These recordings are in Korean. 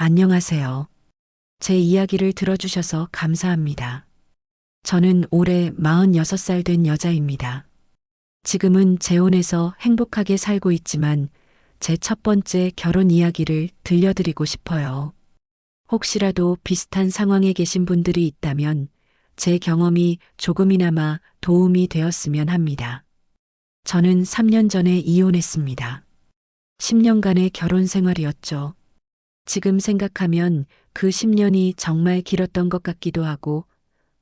안녕하세요. 제 이야기를 들어주셔서 감사합니다. 저는 올해 46살 된 여자입니다. 지금은 재혼해서 행복하게 살고 있지만 제 첫 번째 결혼 이야기를 들려드리고 싶어요. 혹시라도 비슷한 상황에 계신 분들이 있다면 제 경험이 조금이나마 도움이 되었으면 합니다. 저는 3년 전에 이혼했습니다. 10년간의 결혼 생활이었죠. 지금 생각하면 그 10년이 정말 길었던 것 같기도 하고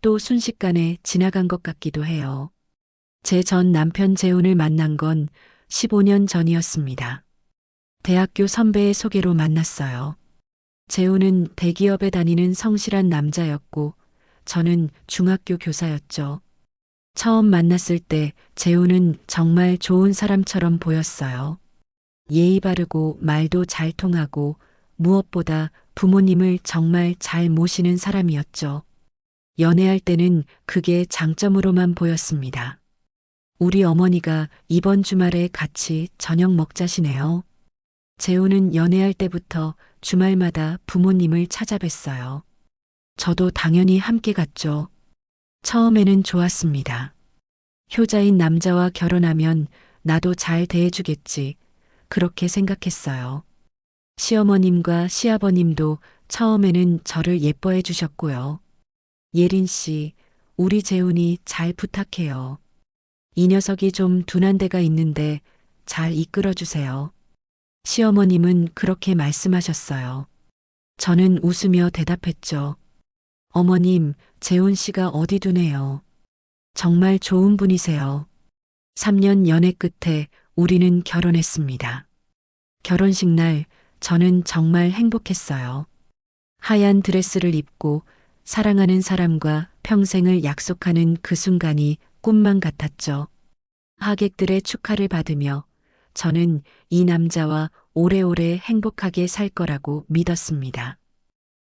또 순식간에 지나간 것 같기도 해요. 제 전 남편 재훈을 만난 건 15년 전이었습니다. 대학교 선배의 소개로 만났어요. 재훈은 대기업에 다니는 성실한 남자였고 저는 중학교 교사였죠. 처음 만났을 때 재훈은 정말 좋은 사람처럼 보였어요. 예의 바르고 말도 잘 통하고 무엇보다 부모님을 정말 잘 모시는 사람이었죠. 연애할 때는 그게 장점으로만 보였습니다. 우리 어머니가 이번 주말에 같이 저녁 먹자시네요. 재우는 연애할 때부터 주말마다 부모님을 찾아뵀어요. 저도 당연히 함께 갔죠. 처음에는 좋았습니다. 효자인 남자와 결혼하면 나도 잘 대해주겠지. 그렇게 생각했어요. 시어머님과 시아버님도 처음에는 저를 예뻐해 주셨고요. 예린 씨, 우리 재훈이 잘 부탁해요. 이 녀석이 좀 둔한 데가 있는데 잘 이끌어 주세요. 시어머님은 그렇게 말씀하셨어요. 저는 웃으며 대답했죠. 어머님, 재훈 씨가 어디 둔해요. 정말 좋은 분이세요. 3년 연애 끝에 우리는 결혼했습니다. 결혼식 날 저는 정말 행복했어요. 하얀 드레스를 입고 사랑하는 사람과 평생을 약속하는 그 순간이 꿈만 같았죠. 하객들의 축하를 받으며 저는 이 남자와 오래오래 행복하게 살 거라고 믿었습니다.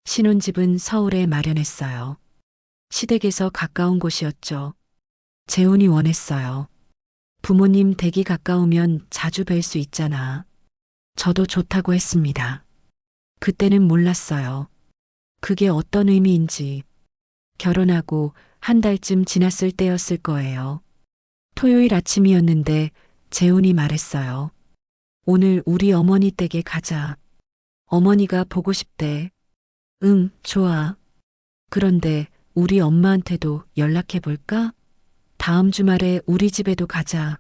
신혼집은 서울에 마련했어요. 시댁에서 가까운 곳이었죠. 재훈이 원했어요. 부모님 댁이 가까우면 자주 뵐 수 있잖아. 저도 좋다고 했습니다. 그때는 몰랐어요. 그게 어떤 의미인지. 결혼하고 한 달쯤 지났을 때였을 거예요. 토요일 아침이었는데 재훈이 말했어요. 오늘 우리 어머니 댁에 가자. 어머니가 보고 싶대. 응, 좋아. 그런데 우리 엄마한테도 연락해 볼까? 다음 주말에 우리 집에도 가자.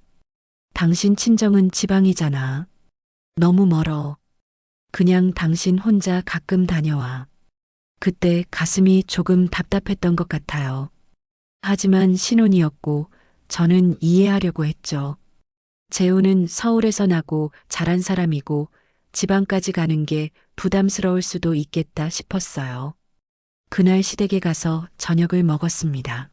당신 친정은 지방이잖아. 너무 멀어. 그냥 당신 혼자 가끔 다녀와. 그때 가슴이 조금 답답했던 것 같아요. 하지만 신혼이었고 저는 이해하려고 했죠. 재우는 서울에서 나고 자란 사람이고 지방까지 가는 게 부담스러울 수도 있겠다 싶었어요. 그날 시댁에 가서 저녁을 먹었습니다.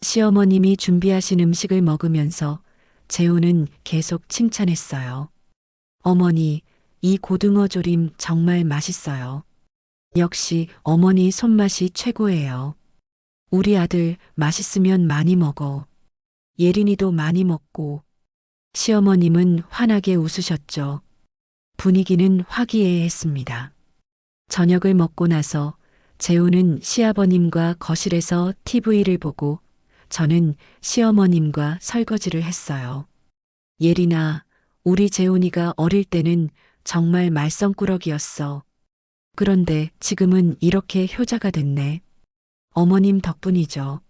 시어머님이 준비하신 음식을 먹으면서 재우는 계속 칭찬했어요. 어머니, 이 고등어 조림 정말 맛있어요. 역시 어머니 손맛이 최고예요. 우리 아들 맛있으면 많이 먹어. 예린이도 많이 먹고. 시어머님은 환하게 웃으셨죠. 분위기는 화기애애했습니다. 저녁을 먹고 나서 재우는 시아버님과 거실에서 TV를 보고 저는 시어머님과 설거지를 했어요. 예린아, 우리 재훈이가 어릴 때는 정말 말썽꾸러기였어. 그런데 지금은 이렇게 효자가 됐네. 어머님 덕분이죠.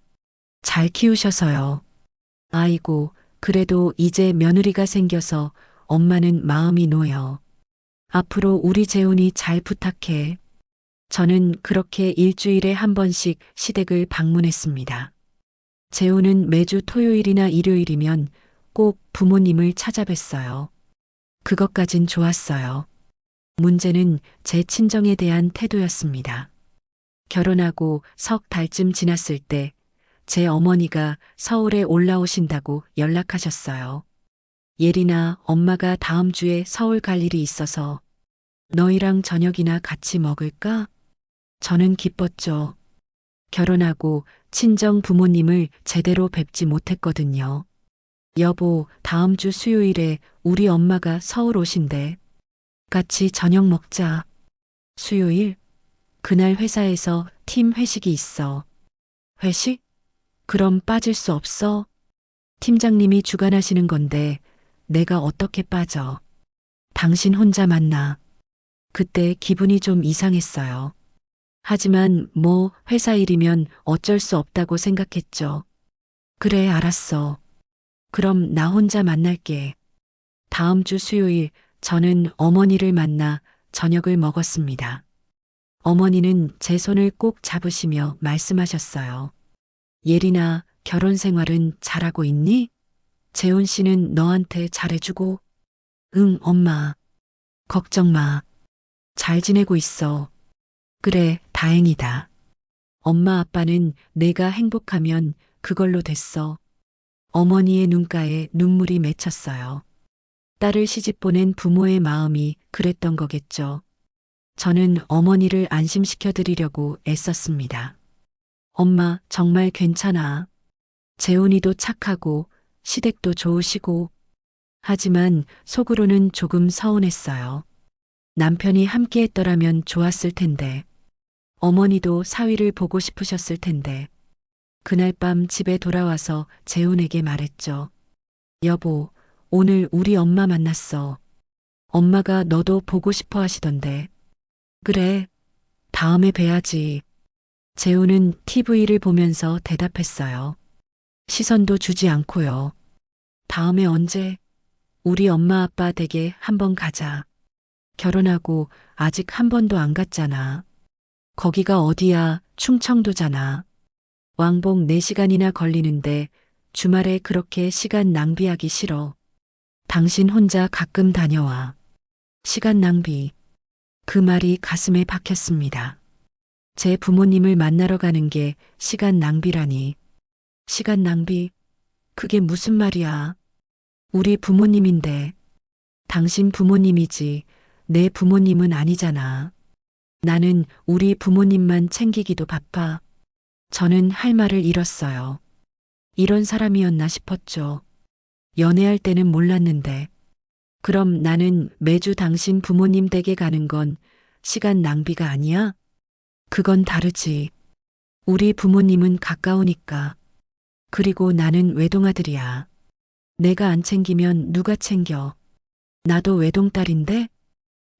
잘 키우셔서요. 아이고, 그래도 이제 며느리가 생겨서 엄마는 마음이 놓여. 앞으로 우리 재훈이 잘 부탁해. 저는 그렇게 일주일에 한 번씩 시댁을 방문했습니다. 재훈은 매주 토요일이나 일요일이면 꼭 부모님을 찾아뵀어요. 그것까진 좋았어요. 문제는 제 친정에 대한 태도였습니다. 결혼하고 석 달쯤 지났을 때 제 어머니가 서울에 올라오신다고 연락하셨어요. 예린아, 엄마가 다음 주에 서울 갈 일이 있어서 너희랑 저녁이나 같이 먹을까? 저는 기뻤죠. 결혼하고 친정 부모님을 제대로 뵙지 못했거든요. 여보, 다음 주 수요일에 우리 엄마가 서울 오신대. 같이 저녁 먹자. 수요일, 그날 회사에서 팀 회식이 있어. 회식? 그럼 빠질 수 없어? 팀장님이 주관하시는 건데 내가 어떻게 빠져? 당신 혼자 만나. 그때 기분이 좀 이상했어요. 하지만 뭐 회사 일이면 어쩔 수 없다고 생각했죠. 그래, 알았어. 그럼 나 혼자 만날게. 다음 주 수요일 저는 어머니를 만나 저녁을 먹었습니다. 어머니는 제 손을 꼭 잡으시며 말씀하셨어요. 예린아, 결혼 생활은 잘하고 있니? 재훈 씨는 너한테 잘해주고? 응, 엄마. 걱정 마. 잘 지내고 있어. 그래, 다행이다. 엄마 아빠는 내가 행복하면 그걸로 됐어. 어머니의 눈가에 눈물이 맺혔어요. 딸을 시집 보낸 부모의 마음이 그랬던 거겠죠. 저는 어머니를 안심시켜 드리려고 애썼습니다. 엄마, 정말 괜찮아. 재훈이도 착하고 시댁도 좋으시고. 하지만 속으로는 조금 서운했어요. 남편이 함께 했더라면 좋았을 텐데. 어머니도 사위를 보고 싶으셨을 텐데. 그날 밤 집에 돌아와서 재훈에게 말했죠. 여보, 오늘 우리 엄마 만났어. 엄마가 너도 보고 싶어 하시던데. 그래, 다음에 뵈야지. 재훈은 TV를 보면서 대답했어요. 시선도 주지 않고요. 다음에 언제? 우리 엄마 아빠 댁에 한번 가자. 결혼하고 아직 한 번도 안 갔잖아. 거기가 어디야? 충청도잖아. 왕복 4시간이나 걸리는데 주말에 그렇게 시간 낭비하기 싫어. 당신 혼자 가끔 다녀와. 시간 낭비. 그 말이 가슴에 박혔습니다. 제 부모님을 만나러 가는 게 시간 낭비라니. 시간 낭비? 그게 무슨 말이야? 우리 부모님인데. 당신 부모님이지 내 부모님은 아니잖아. 나는 우리 부모님만 챙기기도 바빠. 저는 할 말을 잃었어요. 이런 사람이었나 싶었죠. 연애할 때는 몰랐는데. 그럼 나는 매주 당신 부모님 댁에 가는 건 시간 낭비가 아니야? 그건 다르지. 우리 부모님은 가까우니까. 그리고 나는 외동아들이야. 내가 안 챙기면 누가 챙겨? 나도 외동딸인데?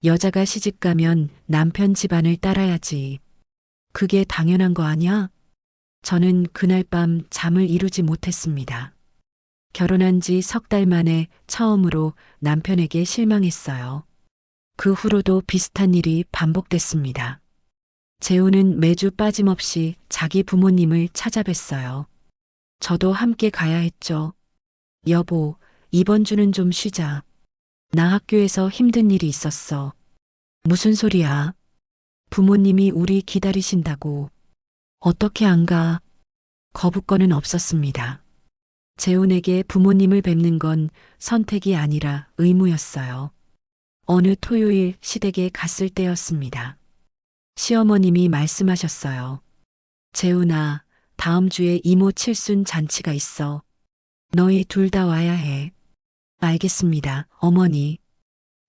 여자가 시집 가면 남편 집안을 따라야지. 그게 당연한 거 아니야? 저는 그날 밤 잠을 이루지 못했습니다. 결혼한 지 석 달 만에 처음으로 남편에게 실망했어요. 그 후로도 비슷한 일이 반복됐습니다. 재훈은 매주 빠짐없이 자기 부모님을 찾아뵀어요. 저도 함께 가야 했죠. 여보, 이번 주는 좀 쉬자. 나 학교에서 힘든 일이 있었어. 무슨 소리야? 부모님이 우리 기다리신다고. 어떻게 안 가? 거부권은 없었습니다. 재훈에게 부모님을 뵙는 건 선택이 아니라 의무였어요. 어느 토요일 시댁에 갔을 때였습니다. 시어머님이 말씀하셨어요. 재훈아, 다음 주에 이모 칠순 잔치가 있어. 너희 둘 다 와야 해. 알겠습니다, 어머니.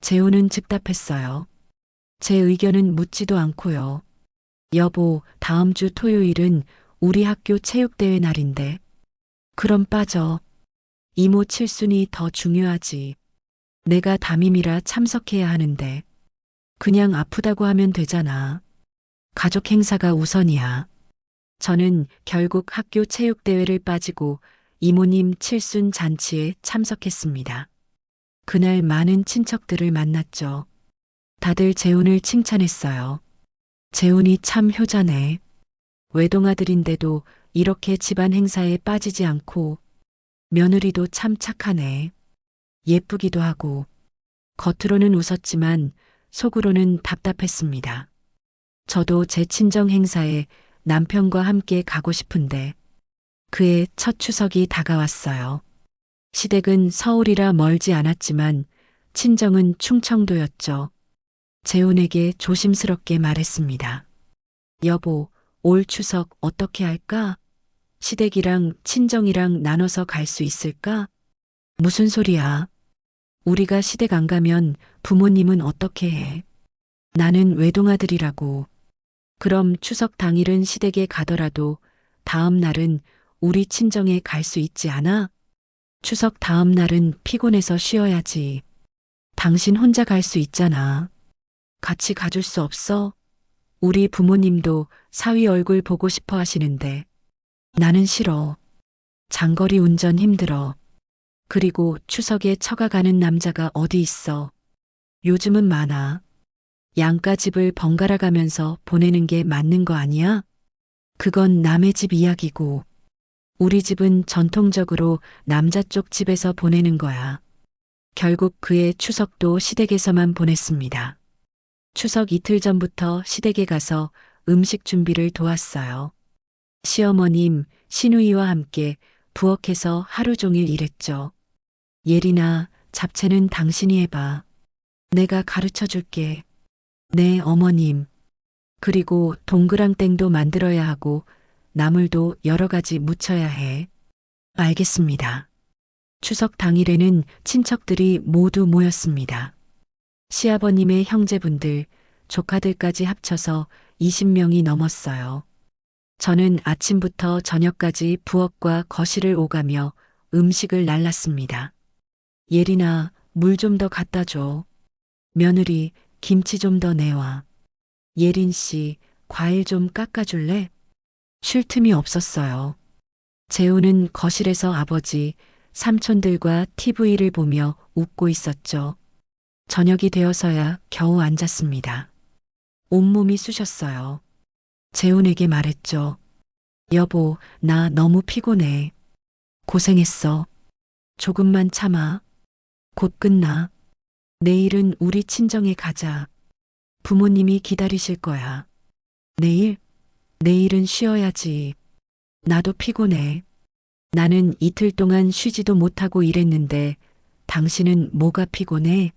재훈은 즉답했어요. 제 의견은 묻지도 않고요. 여보, 다음 주 토요일은 우리 학교 체육대회 날인데. 그럼 빠져. 이모 칠순이 더 중요하지. 내가 담임이라 참석해야 하는데. 그냥 아프다고 하면 되잖아. 가족 행사가 우선이야. 저는 결국 학교 체육대회를 빠지고 이모님 칠순 잔치에 참석했습니다. 그날 많은 친척들을 만났죠. 다들 재훈을 칭찬했어요. 재훈이 참 효자네. 외동아들인데도 이렇게 집안 행사에 빠지지 않고 며느리도 참 착하네. 예쁘기도 하고. 겉으로는 웃었지만 속으로는 답답했습니다. 저도 제 친정 행사에 남편과 함께 가고 싶은데 그의 첫 추석이 다가왔어요. 시댁은 서울이라 멀지 않았지만 친정은 충청도였죠. 재훈에게 조심스럽게 말했습니다. 여보, 올 추석 어떻게 할까? 시댁이랑 친정이랑 나눠서 갈 수 있을까? 무슨 소리야? 우리가 시댁 안 가면 부모님은 어떻게 해? 나는 외동아들이라고. 그럼 추석 당일은 시댁에 가더라도 다음 날은 우리 친정에 갈 수 있지 않아? 추석 다음 날은 피곤해서 쉬어야지. 당신 혼자 갈 수 있잖아. 같이 가줄 수 없어? 우리 부모님도 사위 얼굴 보고 싶어 하시는데. 나는 싫어. 장거리 운전 힘들어. 그리고 추석에 처가 가는 남자가 어디 있어. 요즘은 많아. 양가 집을 번갈아 가면서 보내는 게 맞는 거 아니야? 그건 남의 집 이야기고, 우리 집은 전통적으로 남자 쪽 집에서 보내는 거야. 결국 그의 추석도 시댁에서만 보냈습니다. 추석 이틀 전부터 시댁에 가서 음식 준비를 도왔어요. 시어머님, 시누이와 함께 부엌에서 하루 종일 일했죠. 예린아, 잡채는 당신이 해봐. 내가 가르쳐 줄게. 네, 어머님. 그리고 동그랑땡도 만들어야 하고 나물도 여러 가지 무쳐야 해. 알겠습니다. 추석 당일에는 친척들이 모두 모였습니다. 시아버님의 형제분들, 조카들까지 합쳐서 20명이 넘었어요. 저는 아침부터 저녁까지 부엌과 거실을 오가며 음식을 날랐습니다. 예린아, 물 좀 더 갖다 줘. 며느리, 김치 좀 더 내와. 예린 씨, 과일 좀 깎아줄래? 쉴 틈이 없었어요. 재우는 거실에서 아버지, 삼촌들과 TV를 보며 웃고 있었죠. 저녁이 되어서야 겨우 앉았습니다. 온몸이 쑤셨어요. 재훈에게 말했죠. 여보, 나 너무 피곤해. 고생했어. 조금만 참아. 곧 끝나. 내일은 우리 친정에 가자. 부모님이 기다리실 거야. 내일? 내일은 쉬어야지. 나도 피곤해. 나는 이틀 동안 쉬지도 못하고 일했는데 당신은 뭐가 피곤해?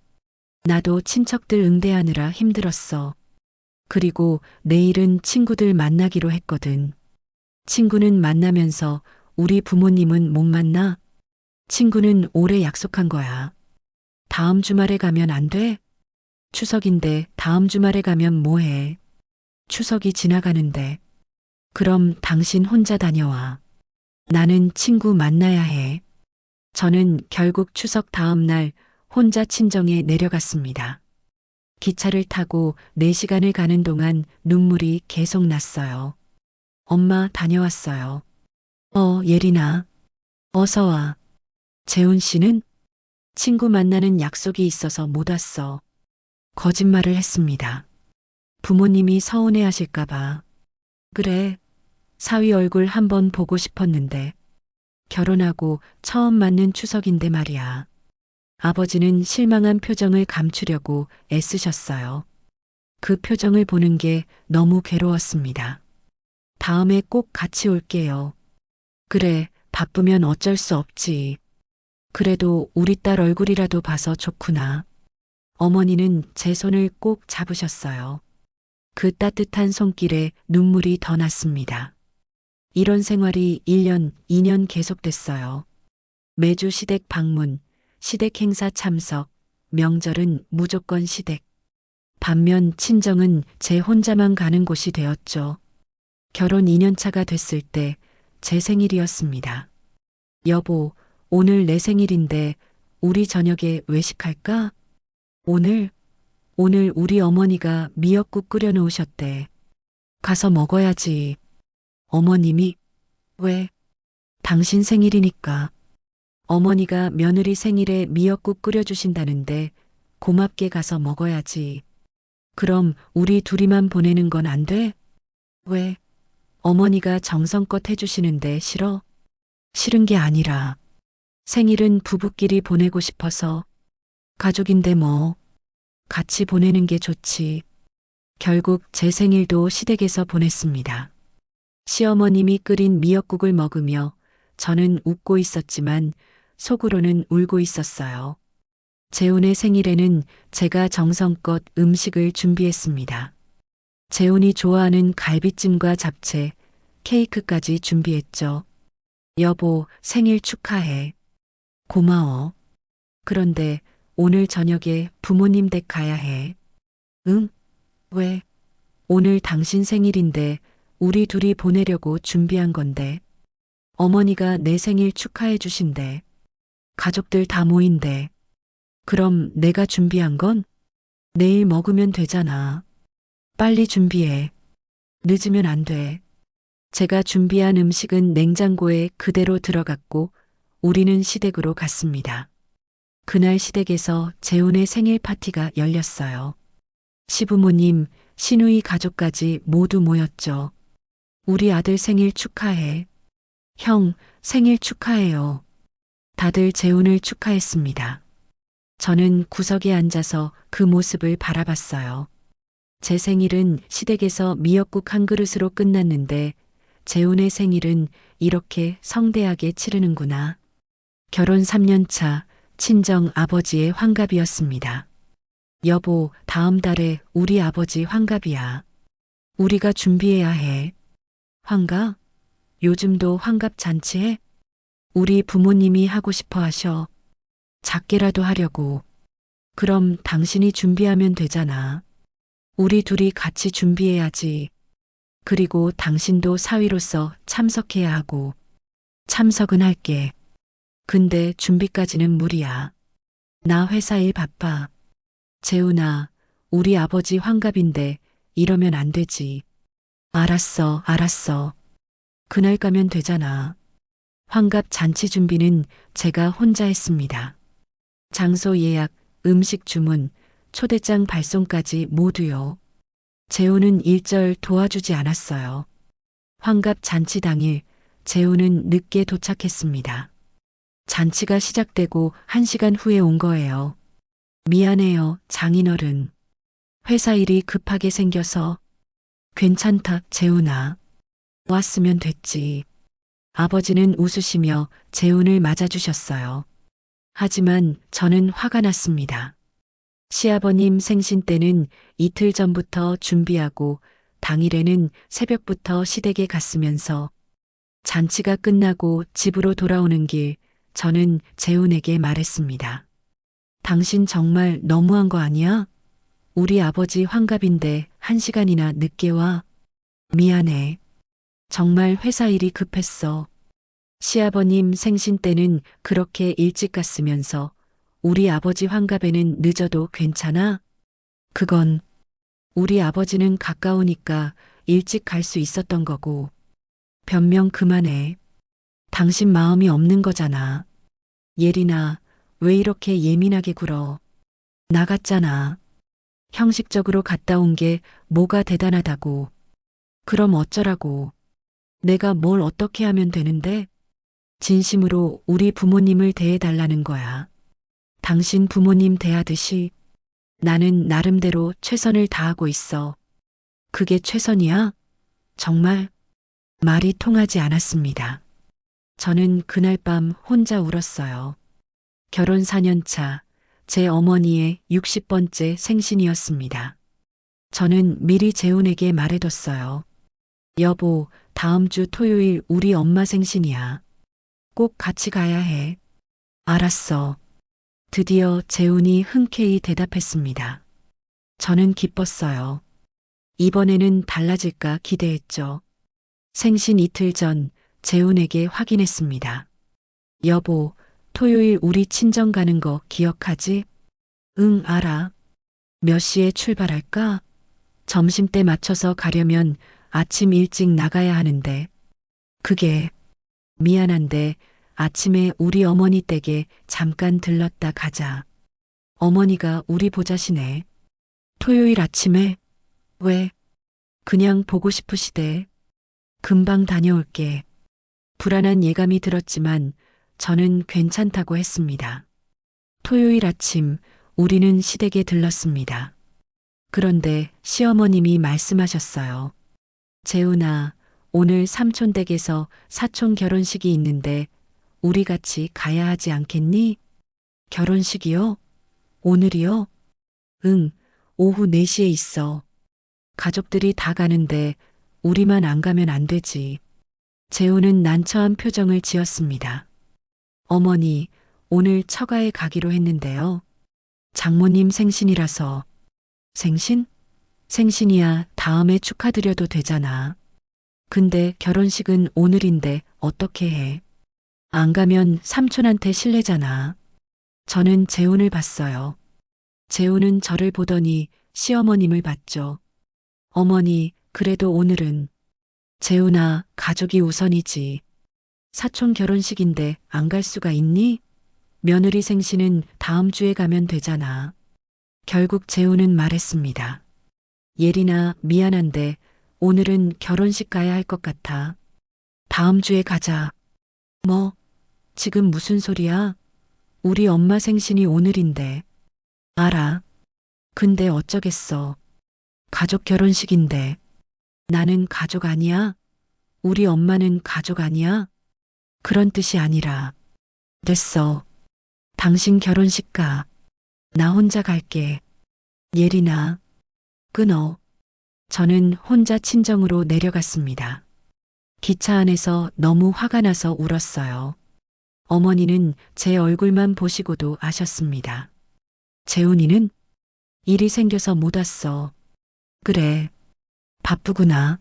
나도 친척들 응대하느라 힘들었어. 그리고 내일은 친구들 만나기로 했거든. 친구는 만나면서 우리 부모님은 못 만나? 친구는 올해 약속한 거야. 다음 주말에 가면 안 돼? 추석인데 다음 주말에 가면 뭐해? 추석이 지나가는데. 그럼 당신 혼자 다녀와. 나는 친구 만나야 해. 저는 결국 추석 다음 날 혼자 친정에 내려갔습니다. 기차를 타고 4시간을 가는 동안 눈물이 계속 났어요. 엄마 다녀왔어요. 예린아. 어서 와. 재훈 씨는? 친구 만나는 약속이 있어서 못 왔어. 거짓말을 했습니다. 부모님이 서운해 하실까봐. 그래. 사위 얼굴 한번 보고 싶었는데. 결혼하고 처음 맞는 추석인데 말이야. 아버지는 실망한 표정을 감추려고 애쓰셨어요. 그 표정을 보는 게 너무 괴로웠습니다. 다음에 꼭 같이 올게요. 그래, 바쁘면 어쩔 수 없지. 그래도 우리 딸 얼굴이라도 봐서 좋구나. 어머니는 제 손을 꼭 잡으셨어요. 그 따뜻한 손길에 눈물이 더 났습니다. 이런 생활이 1년, 2년 계속됐어요. 매주 시댁 방문, 시댁 행사 참석, 명절은 무조건 시댁. 반면 친정은 제 혼자만 가는 곳이 되었죠. 결혼 2년 차가 됐을 때 제 생일이었습니다. 여보, 오늘 내 생일인데 우리 저녁에 외식할까? 오늘 우리 어머니가 미역국 끓여 놓으셨대. 가서 먹어야지. 어머님이? 왜? 당신 생일이니까. 어머니가 며느리 생일에 미역국 끓여주신다는데 고맙게 가서 먹어야지. 그럼 우리 둘이만 보내는 건 안 돼? 왜? 어머니가 정성껏 해주시는데 싫어? 싫은 게 아니라 생일은 부부끼리 보내고 싶어서. 가족인데 뭐. 같이 보내는 게 좋지. 결국 제 생일도 시댁에서 보냈습니다. 시어머님이 끓인 미역국을 먹으며 저는 웃고 있었지만 속으로는 울고 있었어요. 재훈의 생일에는 제가 정성껏 음식을 준비했습니다. 재훈이 좋아하는 갈비찜과 잡채, 케이크까지 준비했죠. 여보, 생일 축하해. 고마워. 그런데 오늘 저녁에 부모님 댁 가야 해. 응? 왜? 오늘 당신 생일인데 우리 둘이 보내려고 준비한 건데. 어머니가 내 생일 축하해 주신대. 가족들 다 모인대. 그럼 내가 준비한 건 내일 먹으면 되잖아. 빨리 준비해. 늦으면 안 돼. 제가 준비한 음식은 냉장고에 그대로 들어갔고 우리는 시댁으로 갔습니다. 그날 시댁에서 재훈의 생일 파티가 열렸어요. 시부모님, 시누이 가족까지 모두 모였죠. 우리 아들 생일 축하해. 형, 생일 축하해요. 다들 재훈을 축하했습니다. 저는 구석에 앉아서 그 모습을 바라봤어요. 제 생일은 시댁에서 미역국 한 그릇으로 끝났는데 재훈의 생일은 이렇게 성대하게 치르는구나. 결혼 3년 차 친정 아버지의 환갑이었습니다. 여보, 다음 달에 우리 아버지 환갑이야. 우리가 준비해야 해. 환갑? 요즘도 환갑 잔치해? 우리 부모님이 하고 싶어 하셔. 작게라도 하려고. 그럼 당신이 준비하면 되잖아. 우리 둘이 같이 준비해야지. 그리고 당신도 사위로서 참석해야 하고. 참석은 할게. 근데 준비까지는 무리야. 나 회사 일 바빠. 재훈아, 우리 아버지 환갑인데 이러면 안 되지. 알았어, 알았어. 그날 가면 되잖아. 환갑 잔치 준비는 제가 혼자 했습니다. 장소 예약, 음식 주문, 초대장 발송까지 모두요. 재훈은 일절 도와주지 않았어요. 환갑 잔치 당일 재훈은 늦게 도착했습니다. 잔치가 시작되고 1시간 후에 온 거예요. 미안해요, 장인어른. 회사 일이 급하게 생겨서. 괜찮다, 재훈아. 왔으면 됐지. 아버지는 웃으시며 재훈을 맞아주셨어요. 하지만 저는 화가 났습니다. 시아버님 생신 때는 이틀 전부터 준비하고 당일에는 새벽부터 시댁에 갔으면서 잔치가 끝나고 집으로 돌아오는 길 저는 재훈에게 말했습니다. 당신 정말 너무한 거 아니야? 우리 아버지 환갑인데 1시간이나 늦게 와. 미안해. 정말 회사 일이 급했어. 시아버님 생신 때는 그렇게 일찍 갔으면서 우리 아버지 환갑에는 늦어도 괜찮아? 그건 우리 아버지는 가까우니까 일찍 갈 수 있었던 거고. 변명 그만해. 당신 마음이 없는 거잖아. 예린아, 왜 이렇게 예민하게 굴어? 나갔잖아. 형식적으로 갔다 온 게 뭐가 대단하다고. 그럼 어쩌라고. 내가 뭘 어떻게 하면 되는데? 진심으로 우리 부모님을 대해달라는 거야. 당신 부모님 대하듯이 나는 나름대로 최선을 다하고 있어. 그게 최선이야? 정말 말이 통하지 않았습니다. 저는 그날 밤 혼자 울었어요. 결혼 4년 차 제 어머니의 60번째 생신이었습니다. 저는 미리 재훈에게 말해뒀어요. 여보, 다음 주 토요일 우리 엄마 생신이야. 꼭 같이 가야 해. 알았어. 드디어 재훈이 흔쾌히 대답했습니다. 저는 기뻤어요. 이번에는 달라질까 기대했죠. 생신 이틀 전 재훈에게 확인했습니다. 여보, 토요일 우리 친정 가는 거 기억하지? 응, 알아. 몇 시에 출발할까? 점심때 맞춰서 가려면 아침 일찍 나가야 하는데. 그게 미안한데 아침에 우리 어머니 댁에 잠깐 들렀다 가자. 어머니가 우리 보자시네. 토요일 아침에? 왜? 그냥 보고 싶으시대. 금방 다녀올게. 불안한 예감이 들었지만 저는 괜찮다고 했습니다. 토요일 아침 우리는 시댁에 들렀습니다. 그런데 시어머님이 말씀하셨어요. 재훈아, 오늘 삼촌 댁에서 사촌 결혼식이 있는데 우리 같이 가야 하지 않겠니? 결혼식이요? 오늘이요? 응, 오후 4시에 있어. 가족들이 다 가는데 우리만 안 가면 안 되지. 재훈은 난처한 표정을 지었습니다. 어머니, 오늘 처가에 가기로 했는데요. 장모님 생신이라서. 생신? 생신이야 다음에 축하드려도 되잖아. 근데 결혼식은 오늘인데 어떻게 해? 안 가면 삼촌한테 실례잖아. 저는 재훈을 봤어요. 재훈은 저를 보더니 시어머님을 봤죠. 어머니, 그래도 오늘은 재훈아, 가족이 우선이지. 사촌 결혼식인데 안 갈 수가 있니? 며느리 생신은 다음 주에 가면 되잖아. 결국 재훈은 말했습니다. 예린아, 미안한데 오늘은 결혼식 가야 할 것 같아. 다음 주에 가자. 뭐, 지금 무슨 소리야? 우리 엄마 생신이 오늘인데. 알아. 근데 어쩌겠어. 가족 결혼식인데. 나는 가족 아니야? 우리 엄마는 가족 아니야? 그런 뜻이 아니라. 됐어. 당신 결혼식 가. 나 혼자 갈게. 예린아. 끊어. 저는 혼자 친정으로 내려갔습니다. 기차 안에서 너무 화가 나서 울었어요. 어머니는 제 얼굴만 보시고도 아셨습니다. 재훈이는 일이 생겨서 못 왔어. 그래. 바쁘구나.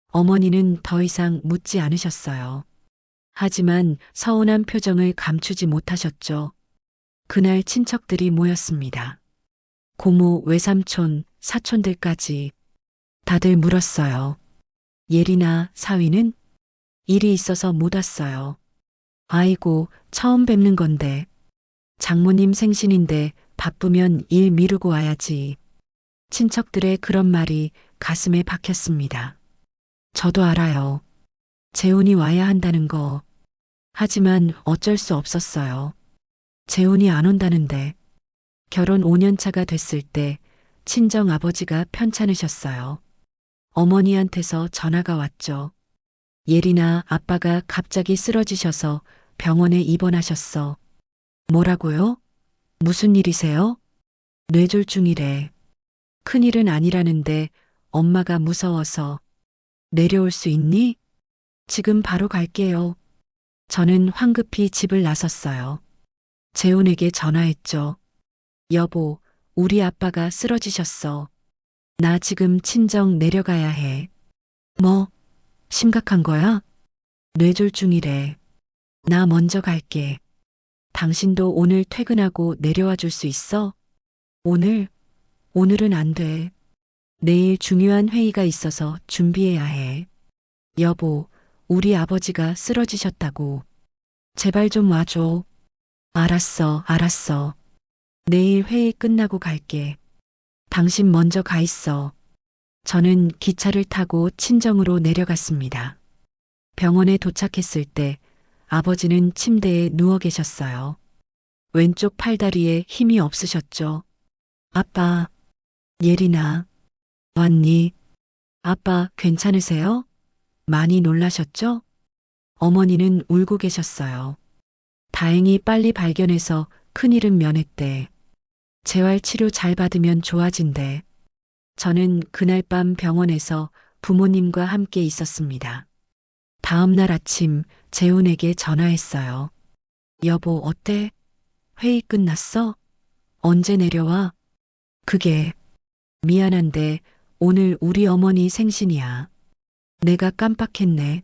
어머니는 더 이상 묻지 않으셨어요. 하지만 서운한 표정을 감추지 못하셨죠. 그날 친척들이 모였습니다. 고모, 외삼촌, 사촌들까지 다들 물었어요. 예리나 사위는 일이 있어서 못 왔어요. 아이고, 처음 뵙는 건데. 장모님 생신인데 바쁘면 일 미루고 와야지. 친척들의 그런 말이 가슴에 박혔습니다. 저도 알아요. 재훈이 와야 한다는 거. 하지만 어쩔 수 없었어요. 재훈이 안 온다는데. 결혼 5년 차가 됐을 때 친정 아버지가 편찮으셨어요. 어머니한테서 전화가 왔죠. 예리나 아빠가 갑자기 쓰러지셔서 병원에 입원하셨어. 뭐라고요? 무슨 일이세요? 뇌졸중이래. 큰일은 아니라는데 엄마가 무서워서. 내려올 수 있니? 지금 바로 갈게요. 저는 황급히 집을 나섰어요. 재훈에게 전화했죠. 여보, 우리 아빠가 쓰러지셨어. 나 지금 친정 내려가야 해. 뭐, 심각한 거야? 뇌졸중이래. 나 먼저 갈게. 당신도 오늘 퇴근하고 내려와 줄 수 있어? 오늘은 안 돼. 내일 중요한 회의가 있어서 준비해야 해. 여보, 우리 아버지가 쓰러지셨다고. 제발 좀 와줘. 알았어. 내일 회의 끝나고 갈게. 당신 먼저 가 있어. 저는 기차를 타고 친정으로 내려갔습니다. 병원에 도착했을 때 아버지는 침대에 누워 계셨어요. 왼쪽 팔다리에 힘이 없으셨죠. 아빠, 예린아, 왔니? 아빠 괜찮으세요? 많이 놀라셨죠? 어머니는 울고 계셨어요. 다행히 빨리 발견해서 큰일은 면했대. 재활치료 잘 받으면 좋아진대. 저는 그날 밤 병원에서 부모님과 함께 있었습니다. 다음 날 아침 재훈에게 전화했어요. 여보, 어때? 회의 끝났어? 언제 내려와? 그게 미안한데 오늘 우리 어머니 생신이야. 내가 깜빡했네.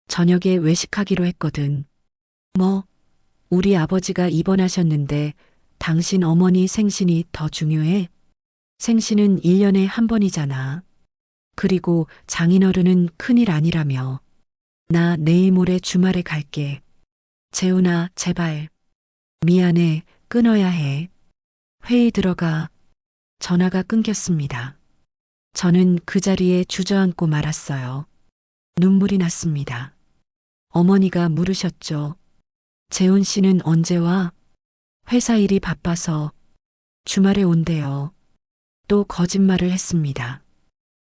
저녁에 외식하기로 했거든. 뭐, 우리 아버지가 입원하셨는데 당신 어머니 생신이 더 중요해? 생신은 1년에 한 번이잖아. 그리고 장인어른은 큰일 아니라며. 나 내일 모레 주말에 갈게. 재훈아, 제발. 미안해, 끊어야 해. 회의 들어가. 전화가 끊겼습니다. 저는 그 자리에 주저앉고 말았어요. 눈물이 났습니다. 어머니가 물으셨죠. 재훈 씨는 언제 와? 회사 일이 바빠서 주말에 온대요. 또 거짓말을 했습니다.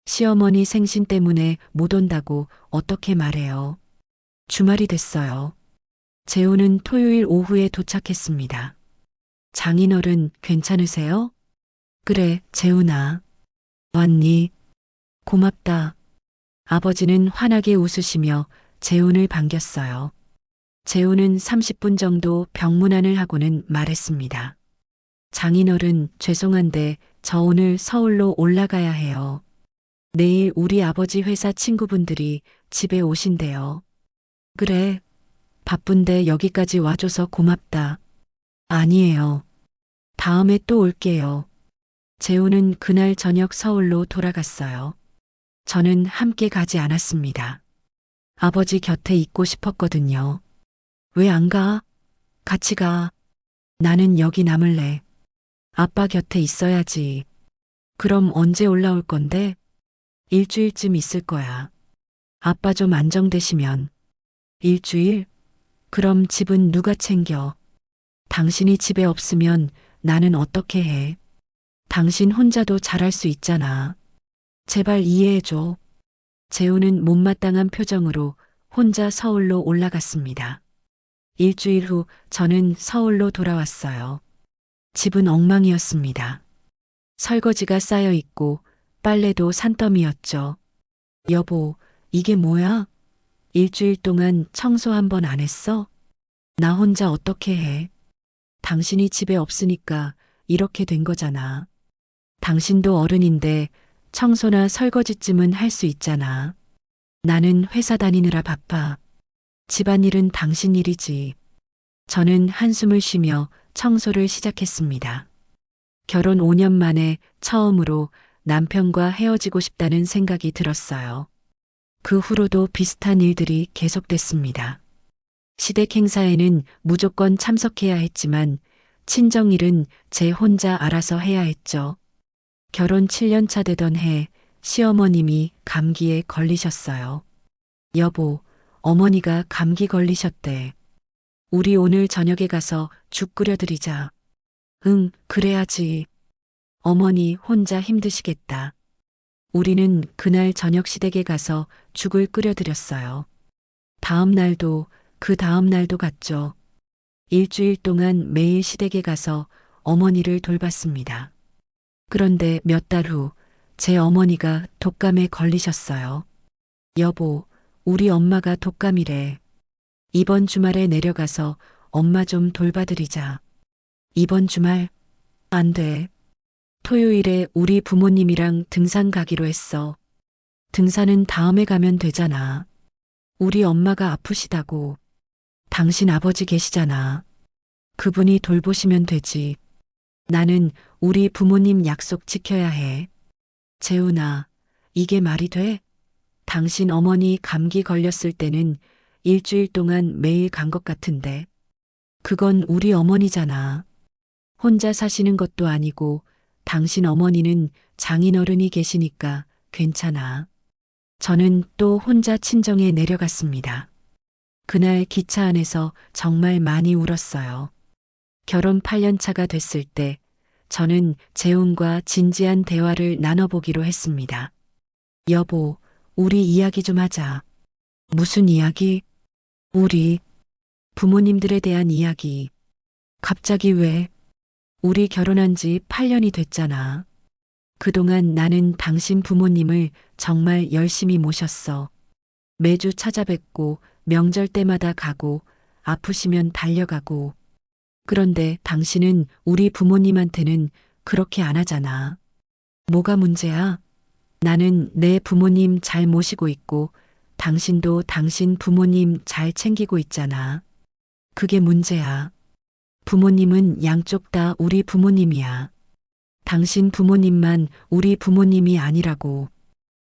시어머니 생신 때문에 못 온다고 어떻게 말해요. 주말이 됐어요. 재훈은 토요일 오후에 도착했습니다. 장인어른 괜찮으세요? 그래, 재훈아. 왔니? 고맙다. 아버지는 환하게 웃으시며 재훈을 반겼어요. 재훈은 30분 정도 병문안을 하고는 말했습니다. 장인어른 죄송한데 저 오늘 서울로 올라가야 해요. 내일 우리 아버지 회사 친구분들이 집에 오신대요. 그래, 바쁜데 여기까지 와줘서 고맙다. 아니에요. 다음에 또 올게요. 재우는 그날 저녁 서울로 돌아갔어요. 저는 함께 가지 않았습니다. 아버지 곁에 있고 싶었거든요. 왜 안 가? 같이 가. 나는 여기 남을래. 아빠 곁에 있어야지. 그럼 언제 올라올 건데? 일주일쯤 있을 거야. 아빠 좀 안정되시면. 일주일? 그럼 집은 누가 챙겨? 당신이 집에 없으면 나는 어떻게 해? 당신 혼자도 잘할 수 있잖아. 제발 이해해줘. 재우는 못마땅한 표정으로 혼자 서울로 올라갔습니다. 일주일 후 저는 서울로 돌아왔어요. 집은 엉망이었습니다. 설거지가 쌓여 있고 빨래도 산더미였죠. 여보, 이게 뭐야? 일주일 동안 청소 한 번 안 했어? 나 혼자 어떻게 해? 당신이 집에 없으니까 이렇게 된 거잖아. 당신도 어른인데 청소나 설거지쯤은 할 수 있잖아. 나는 회사 다니느라 바빠. 집안일은 당신 일이지. 저는 한숨을 쉬며 청소를 시작했습니다. 결혼 5년 만에 처음으로 남편과 헤어지고 싶다는 생각이 들었어요. 그 후로도 비슷한 일들이 계속됐습니다. 시댁 행사에는 무조건 참석해야 했지만 친정일은 제 혼자 알아서 해야 했죠. 결혼 7년 차 되던 해 시어머님이 감기에 걸리셨어요. 여보, 어머니가 감기 걸리셨대. 우리 오늘 저녁에 가서 죽 끓여드리자. 응, 그래야지. 어머니 혼자 힘드시겠다. 우리는 그날 저녁 시댁에 가서 죽을 끓여드렸어요. 다음 날도 그 다음 날도 갔죠. 일주일 동안 매일 시댁에 가서 어머니를 돌봤습니다. 그런데 몇 달 후 제 어머니가 독감에 걸리셨어요. 여보, 우리 엄마가 독감이래. 이번 주말에 내려가서 엄마 좀 돌봐드리자. 이번 주말? 안 돼. 토요일에 우리 부모님이랑 등산 가기로 했어. 등산은 다음에 가면 되잖아. 우리 엄마가 아프시다고. 당신 아버지 계시잖아. 그분이 돌보시면 되지. 나는 우리 부모님 약속 지켜야 해. 재훈아, 이게 말이 돼? 당신 어머니 감기 걸렸을 때는 일주일 동안 매일 간 것 같은데. 그건 우리 어머니잖아. 혼자 사시는 것도 아니고 당신 어머니는 장인어른이 계시니까 괜찮아. 저는 또 혼자 친정에 내려갔습니다. 그날 기차 안에서 정말 많이 울었어요. 결혼 8년 차가 됐을 때 저는 재훈과 진지한 대화를 나눠보기로 했습니다. 여보, 우리 이야기 좀 하자. 무슨 이야기? 우리 부모님들에 대한 이야기. 갑자기 왜? 우리 결혼한 지 8년이 됐잖아. 그동안 나는 당신 부모님을 정말 열심히 모셨어. 매주 찾아뵙고 명절 때마다 가고 아프시면 달려가고. 그런데 당신은 우리 부모님한테는 그렇게 안 하잖아. 뭐가 문제야? 나는 내 부모님 잘 모시고 있고 당신도 당신 부모님 잘 챙기고 있잖아. 그게 문제야. 부모님은 양쪽 다 우리 부모님이야. 당신 부모님만 우리 부모님이 아니라고.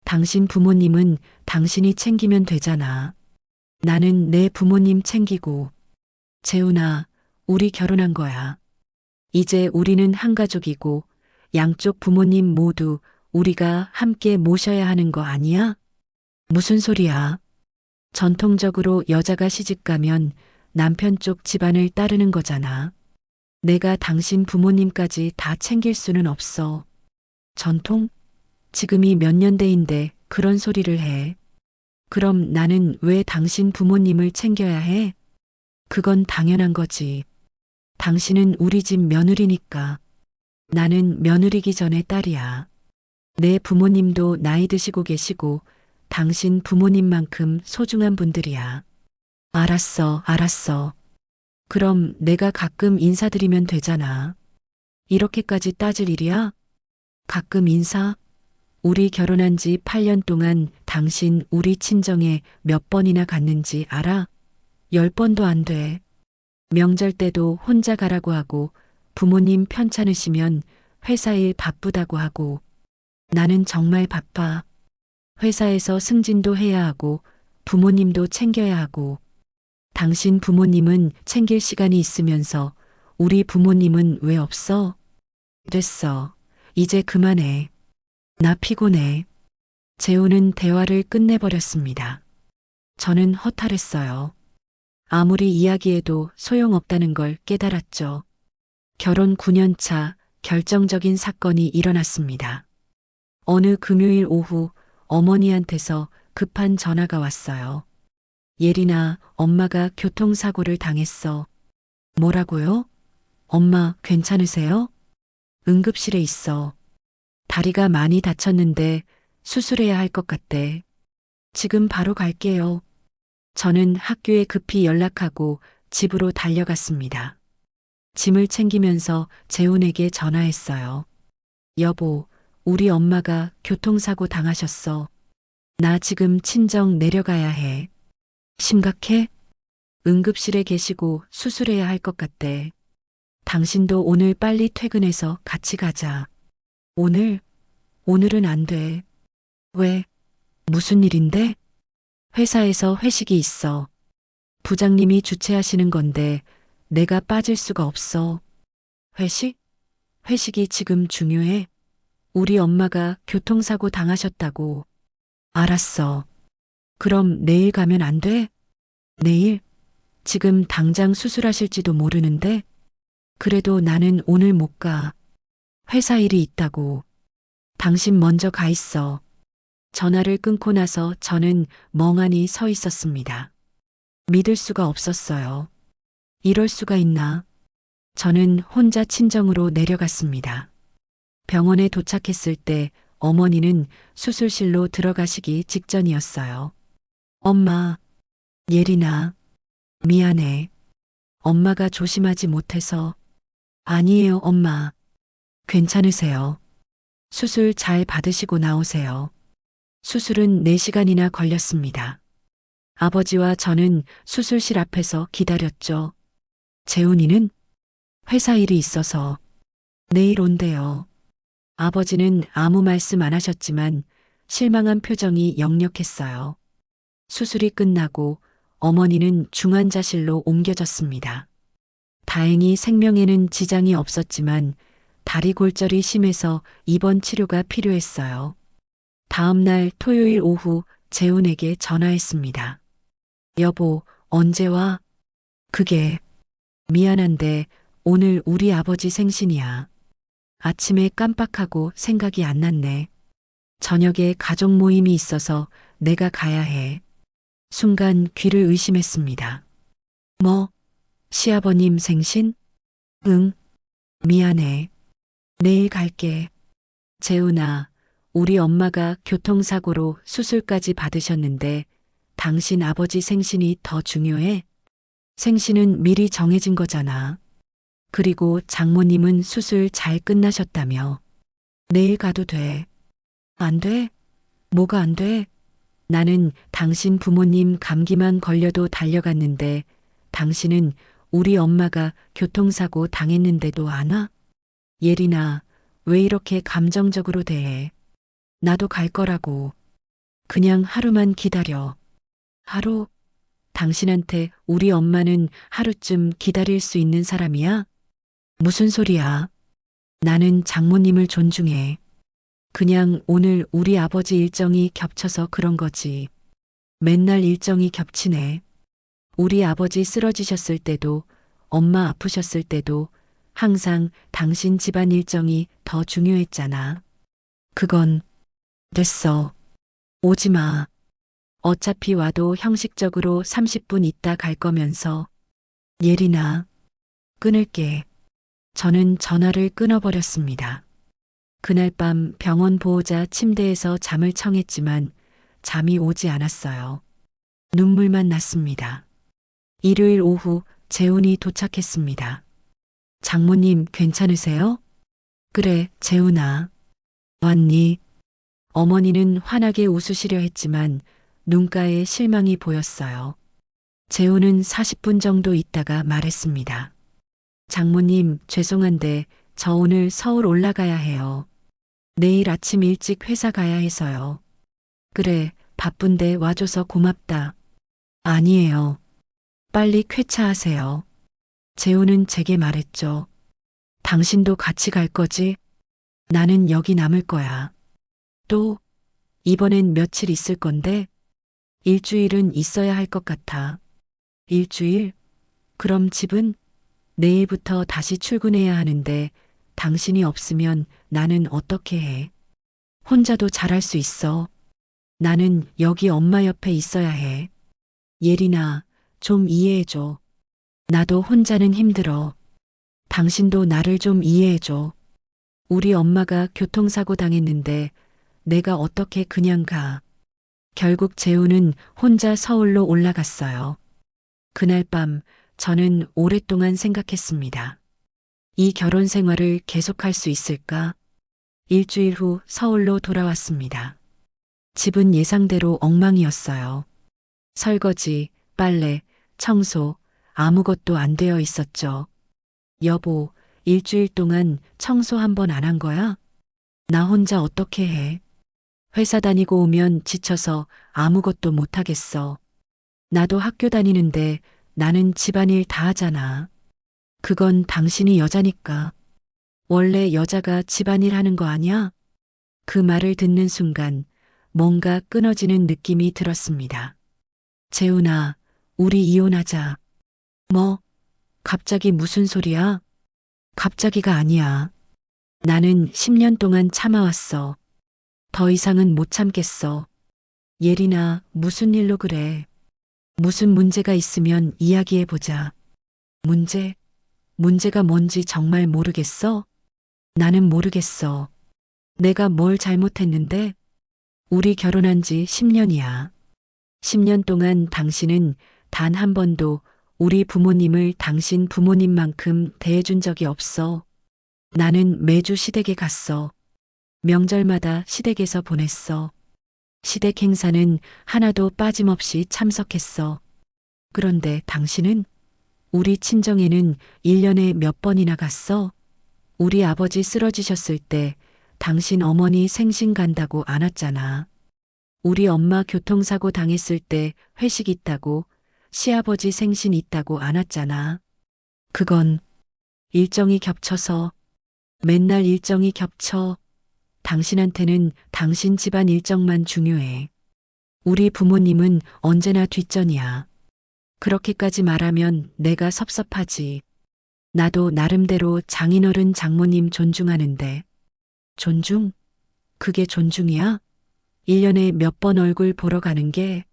당신 부모님은 당신이 챙기면 되잖아. 나는 내 부모님 챙기고. 재훈아, 우리 결혼한 거야. 이제 우리는 한 가족이고 양쪽 부모님 모두 우리가 함께 모셔야 하는 거 아니야? 무슨 소리야? 전통적으로 여자가 시집가면 남편 쪽 집안을 따르는 거잖아. 내가 당신 부모님까지 다 챙길 수는 없어. 전통? 지금이 몇 년대인데 그런 소리를 해. 그럼 나는 왜 당신 부모님을 챙겨야 해? 그건 당연한 거지. 당신은 우리 집 며느리니까. 나는 며느리기 전에 딸이야. 내 부모님도 나이 드시고 계시고 당신 부모님만큼 소중한 분들이야. 알았어, 알았어. 그럼 내가 가끔 인사드리면 되잖아. 이렇게까지 따질 일이야? 가끔 인사? 우리 결혼한 지 8년 동안 당신 우리 친정에 몇 번이나 갔는지 알아? 10번도 안 돼. 명절 때도 혼자 가라고 하고 부모님 편찮으시면 회사 일 바쁘다고 하고 나는 정말 바빠. 회사에서 승진도 해야 하고 부모님도 챙겨야 하고 당신 부모님은 챙길 시간이 있으면서 우리 부모님은 왜 없어? 됐어. 이제 그만해. 나 피곤해. 재우는 대화를 끝내버렸습니다. 저는 허탈했어요. 아무리 이야기해도 소용없다는 걸 깨달았죠. 결혼 9년 차 결정적인 사건이 일어났습니다. 어느 금요일 오후 어머니한테서 급한 전화가 왔어요. 예린아, 엄마가 교통사고를 당했어. 뭐라고요? 엄마, 괜찮으세요? 응급실에 있어. 다리가 많이 다쳤는데 수술해야 할 것 같대. 지금 바로 갈게요. 저는 학교에 급히 연락하고 집으로 달려갔습니다. 짐을 챙기면서 재훈에게 전화했어요. 여보, 우리 엄마가 교통사고 당하셨어. 나 지금 친정 내려가야 해. 심각해? 응급실에 계시고 수술해야 할 것 같대. 당신도 오늘 빨리 퇴근해서 같이 가자. 오늘은 안 돼. 왜? 무슨 일인데? 회사에서 회식이 있어. 부장님이 주최하시는 건데 내가 빠질 수가 없어. 회식? 회식이 지금 중요해? 우리 엄마가 교통사고 당하셨다고. 알았어. 그럼 내일 가면 안 돼? 내일? 지금 당장 수술하실지도 모르는데? 그래도 나는 오늘 못 가. 회사 일이 있다고. 당신 먼저 가 있어. 전화를 끊고 나서 저는 멍하니 서 있었습니다. 믿을 수가 없었어요. 이럴 수가 있나? 저는 혼자 친정으로 내려갔습니다. 병원에 도착했을 때 어머니는 수술실로 들어가시기 직전이었어요. 엄마, 예린아, 미안해. 엄마가 조심하지 못해서. 아니에요, 엄마. 괜찮으세요. 수술 잘 받으시고 나오세요. 수술은 4시간이나 걸렸습니다. 아버지와 저는 수술실 앞에서 기다렸죠. 재훈이는 회사 일이 있어서 내일 온대요. 아버지는 아무 말씀 안 하셨지만 실망한 표정이 역력했어요. 수술이 끝나고 어머니는 중환자실로 옮겨졌습니다. 다행히 생명에는 지장이 없었지만 다리 골절이 심해서 입원 치료가 필요했어요. 다음 날 토요일 오후 재훈에게 전화했습니다. 여보, 언제 와? 그게 미안한데 오늘 우리 아버지 생신이야. 아침에 깜빡하고 생각이 안 났네. 저녁에 가족 모임이 있어서 내가 가야 해. 순간 귀를 의심했습니다. 뭐? 시아버님 생신? 응. 미안해. 내일 갈게. 재훈아, 우리 엄마가 교통사고로 수술까지 받으셨는데 당신 아버지 생신이 더 중요해? 생신은 미리 정해진 거잖아. 그리고 장모님은 수술 잘 끝나셨다며. 내일 가도 돼. 안 돼? 뭐가 안 돼? 나는 당신 부모님 감기만 걸려도 달려갔는데 당신은 우리 엄마가 교통사고 당했는데도 안 와? 예린아, 왜 이렇게 감정적으로 대해? 나도 갈 거라고. 그냥 하루만 기다려. 하루? 당신한테 우리 엄마는 하루쯤 기다릴 수 있는 사람이야? 무슨 소리야? 나는 장모님을 존중해. 그냥 오늘 우리 아버지 일정이 겹쳐서 그런 거지. 맨날 일정이 겹치네. 우리 아버지 쓰러지셨을 때도, 엄마 아프셨을 때도 항상 당신 집안 일정이 더 중요했잖아. 그건 됐어. 오지 마. 어차피 와도 형식적으로 30분 있다 갈 거면서. 예린아, 끊을게. 저는 전화를 끊어버렸습니다. 그날 밤 병원 보호자 침대에서 잠을 청했지만 잠이 오지 않았어요. 눈물만 났습니다. 일요일 오후 재훈이 도착했습니다. 장모님 괜찮으세요? 그래, 재훈아. 왔니? 어머니는 환하게 웃으시려 했지만 눈가에 실망이 보였어요. 재우는 40분 정도 있다가 말했습니다. 장모님, 죄송한데 저 오늘 서울 올라가야 해요. 내일 아침 일찍 회사 가야 해서요. 그래, 바쁜데 와줘서 고맙다. 아니에요. 빨리 쾌차하세요. 재우는 제게 말했죠. 당신도 같이 갈 거지? 나는 여기 남을 거야. 또, 이번엔 며칠 있을 건데? 일주일은 있어야 할 것 같아. 일주일? 그럼 집은? 내일부터 다시 출근해야 하는데 당신이 없으면 나는 어떻게 해? 혼자도 잘할 수 있어. 나는 여기 엄마 옆에 있어야 해. 예린아, 좀 이해해줘. 나도 혼자는 힘들어. 당신도 나를 좀 이해해줘. 우리 엄마가 교통사고 당했는데 내가 어떻게 그냥 가. 결국 재우는 혼자 서울로 올라갔어요. 그날 밤 저는 오랫동안 생각했습니다. 이 결혼 생활을 계속할 수 있을까? 일주일 후 서울로 돌아왔습니다. 집은 예상대로 엉망이었어요. 설거지, 빨래, 청소, 아무것도 안 되어 있었죠. 여보, 일주일 동안 청소 한 번 안 한 거야? 나 혼자 어떻게 해? 회사 다니고 오면 지쳐서 아무것도 못 하겠어. 나도 학교 다니는데 나는 집안일 다 하잖아. 그건 당신이 여자니까. 원래 여자가 집안일 하는 거 아니야? 그 말을 듣는 순간 뭔가 끊어지는 느낌이 들었습니다. 재훈아, 우리 이혼하자. 뭐? 갑자기 무슨 소리야? 갑자기가 아니야. 나는 10년 동안 참아왔어. 더 이상은 못 참겠어. 예린아, 무슨 일로 그래? 무슨 문제가 있으면 이야기해보자. 문제? 문제가 뭔지 정말 모르겠어? 나는 모르겠어. 내가 뭘 잘못했는데? 우리 결혼한 지 10년이야. 10년 동안 당신은 단 한 번도 우리 부모님을 당신 부모님만큼 대해준 적이 없어. 나는 매주 시댁에 갔어. 명절마다 시댁에서 보냈어. 시댁 행사는 하나도 빠짐없이 참석했어. 그런데 당신은? 우리 친정에는 1년에 몇 번이나 갔어? 우리 아버지 쓰러지셨을 때 당신 어머니 생신 간다고 안 왔잖아. 우리 엄마 교통사고 당했을 때 회식 있다고, 시아버지 생신 있다고 안 왔잖아. 그건 일정이 겹쳐서, 맨날 일정이 겹쳐. 당신한테는 당신 집안 일정만 중요해. 우리 부모님은 언제나 뒷전이야. 그렇게까지 말하면 내가 섭섭하지. 나도 나름대로 장인어른 장모님 존중하는데. 존중? 그게 존중이야? 1년에 몇 번 얼굴 보러 가는 게,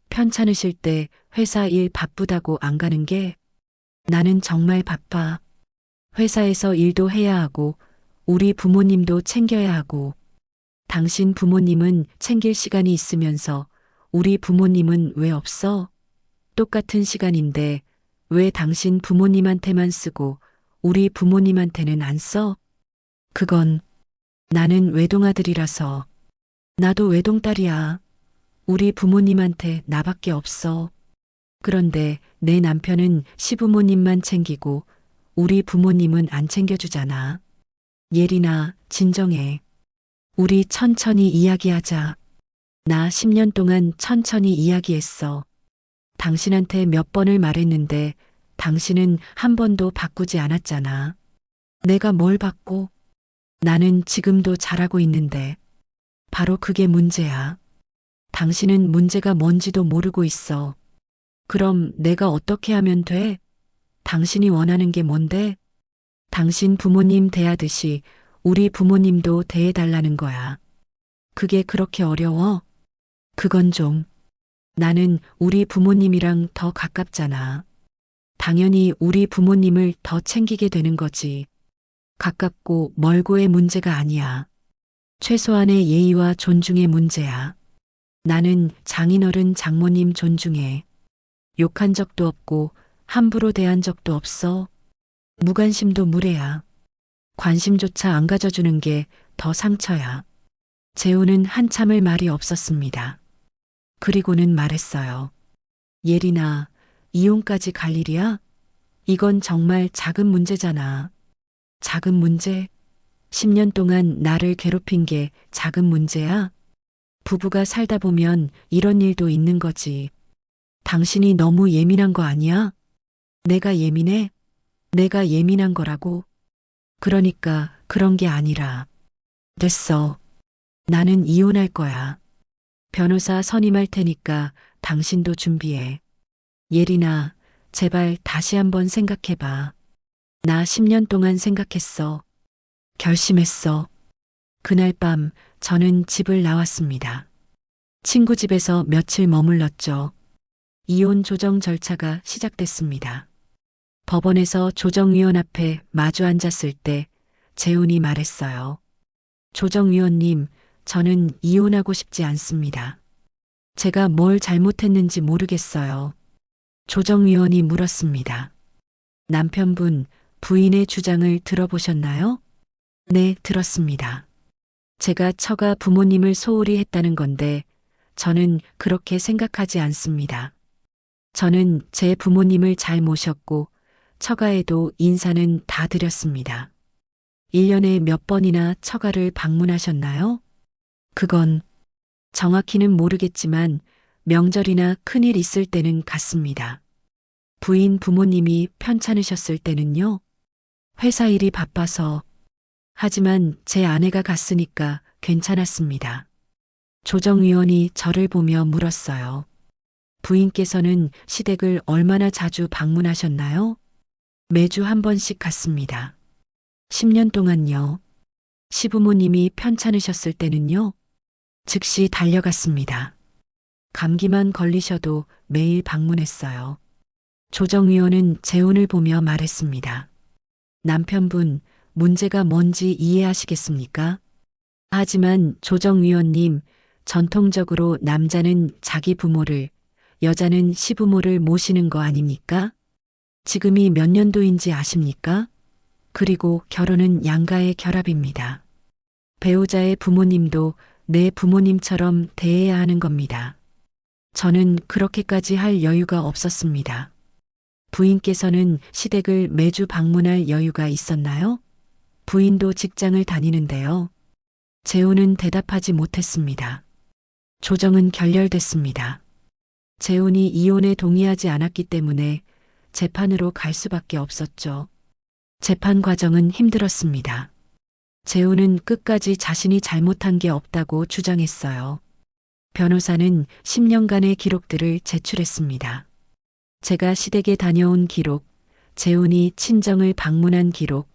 편찮으실 때 회사 일 바쁘다고 안 가는 게, 나는 정말 바빠. 회사에서 일도 해야 하고, 우리 부모님도 챙겨야 하고, 당신 부모님은 챙길 시간이 있으면서 우리 부모님은 왜 없어? 똑같은 시간인데 왜 당신 부모님한테만 쓰고 우리 부모님한테는 안 써? 그건 나는 외동아들이라서. 나도 외동딸이야. 우리 부모님한테 나밖에 없어. 그런데 내 남편은 시부모님만 챙기고 우리 부모님은 안 챙겨주잖아. 예린아, 진정해. 우리 천천히 이야기하자. 나 10년 동안 천천히 이야기했어. 당신한테 몇 번을 말했는데 당신은 한 번도 바꾸지 않았잖아. 내가 뭘 바꿔? 나는 지금도 잘하고 있는데. 바로 그게 문제야. 당신은 문제가 뭔지도 모르고 있어. 그럼 내가 어떻게 하면 돼? 당신이 원하는 게 뭔데? 당신 부모님 대하듯이 우리 부모님도 대해달라는 거야. 그게 그렇게 어려워? 그건 좀. 나는 우리 부모님이랑 더 가깝잖아. 당연히 우리 부모님을 더 챙기게 되는 거지. 가깝고 멀고의 문제가 아니야. 최소한의 예의와 존중의 문제야. 나는 장인어른 장모님 존중해. 욕한 적도 없고 함부로 대한 적도 없어. 무관심도 무례야. 관심조차 안 가져주는 게 더 상처야. 재우는 한참을 말이 없었습니다. 그리고는 말했어요. 예린아, 이혼까지 갈 일이야? 이건 정말 작은 문제잖아. 작은 문제? 10년 동안 나를 괴롭힌 게 작은 문제야? 부부가 살다 보면 이런 일도 있는 거지. 당신이 너무 예민한 거 아니야? 내가 예민해? 내가 예민한 거라고? 그러니까 그런 게 아니라. 됐어. 나는 이혼할 거야. 변호사 선임할 테니까 당신도 준비해. 예린아, 제발 다시 한번 생각해봐. 나 10년 동안 생각했어. 결심했어. 그날 밤 저는 집을 나왔습니다. 친구 집에서 며칠 머물렀죠. 이혼 조정 절차가 시작됐습니다. 법원에서 조정위원 앞에 마주 앉았을 때 재훈이 말했어요. 조정위원님, 저는 이혼하고 싶지 않습니다. 제가 뭘 잘못했는지 모르겠어요. 조정위원이 물었습니다. 남편분, 부인의 주장을 들어보셨나요? 네, 들었습니다. 제가 처가 부모님을 소홀히 했다는 건데 저는 그렇게 생각하지 않습니다. 저는 제 부모님을 잘 모셨고 처가에도 인사는 다 드렸습니다. 1년에 몇 번이나 처가를 방문하셨나요? 그건 정확히는 모르겠지만 명절이나 큰일 있을 때는 갔습니다. 부인 부모님이 편찮으셨을 때는요? 회사 일이 바빠서. 하지만 제 아내가 갔으니까 괜찮았습니다. 조정위원이 저를 보며 물었어요. 부인께서는 시댁을 얼마나 자주 방문하셨나요? 매주 한 번씩 갔습니다. 10년 동안요. 시부모님이 편찮으셨을 때는요. 즉시 달려갔습니다. 감기만 걸리셔도 매일 방문했어요. 조정위원은 재훈을 보며 말했습니다. 남편분, 문제가 뭔지 이해하시겠습니까? 하지만 조정위원님, 전통적으로 남자는 자기 부모를, 여자는 시부모를 모시는 거 아닙니까? 지금이 몇 년도인지 아십니까? 그리고 결혼은 양가의 결합입니다. 배우자의 부모님도 내 부모님처럼 대해야 하는 겁니다. 저는 그렇게까지 할 여유가 없었습니다. 부인께서는 시댁을 매주 방문할 여유가 있었나요? 부인도 직장을 다니는데요. 재훈은 대답하지 못했습니다. 조정은 결렬됐습니다. 재훈이 이혼에 동의하지 않았기 때문에 재판으로 갈 수밖에 없었죠. 재판 과정은 힘들었습니다. 재훈은 끝까지 자신이 잘못한 게 없다고 주장했어요. 변호사는 10년간의 기록들을 제출했습니다. 제가 시댁에 다녀온 기록, 재훈이 친정을 방문한 기록,